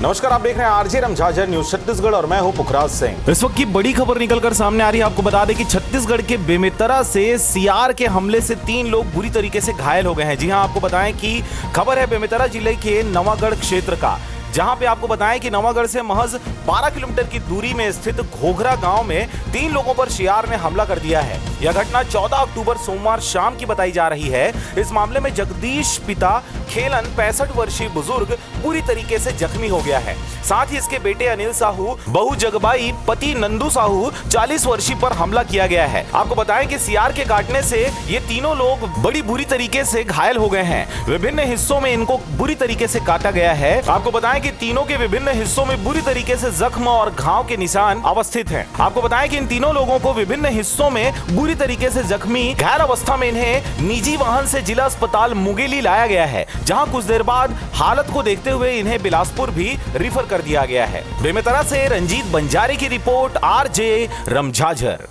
नमस्कार, आप देख रहे हैं आरजे रमझाझर न्यूज छत्तीसगढ़ और मैं हूं पुखराज सिंह। इस वक्त की बड़ी खबर निकलकर सामने आ रही है। आपको बता दें कि छत्तीसगढ़ के बेमेतरा से सीआर के हमले से 3 लोग बुरी तरीके से घायल हो गए हैं। जी हां, आपको बताएं कि खबर है बेमेतरा जिले के नवागढ़ क्षेत्र का, जहां पे आपको बताएं कि नवागढ़ से महज 12 किलोमीटर की दूरी में स्थित घोघरा गांव में 3 लोगों पर सीआर ने हमला कर दिया है। यह घटना 14 अक्टूबर सोमवार शाम की बताई जा रही है। इस मामले में जगदीश पिता खेलन 65 वर्षीय बुजुर्ग पूरी तरीके से जख्मी हो गया है। साथ ही इसके बेटे अनिल साहू, बहू जगबाई, पति नंदू साहू 40 वर्षीय पर हमला किया गया है। आपको बताएं कि सीआर के काटने से ये तीनों लोग बड़ी बुरी तरीके से घायल हो गए हैं। विभिन्न हिस्सों में इनको बुरी तरीके से काटा गया है। आपको बताएं कि तीनों के विभिन्न हिस्सों में बुरी तरीके से जख्म और घाव के निशान अवस्थित हैं। आपको बताएं कि इन तीनों लोगों को विभिन्न हिस्सों में बुरी तरीके से जख्मी घायल अवस्था में इन्हें निजी वाहन से जिला अस्पताल मुंगेली लाया गया है, जहां कुछ देर बाद हालत को देखते हुए इन्हें बिलासपुर भी रिफर कर दिया गया है। बेमेतरा से रंजीत बंजारे की रिपोर्ट, आरजे रमझाझर।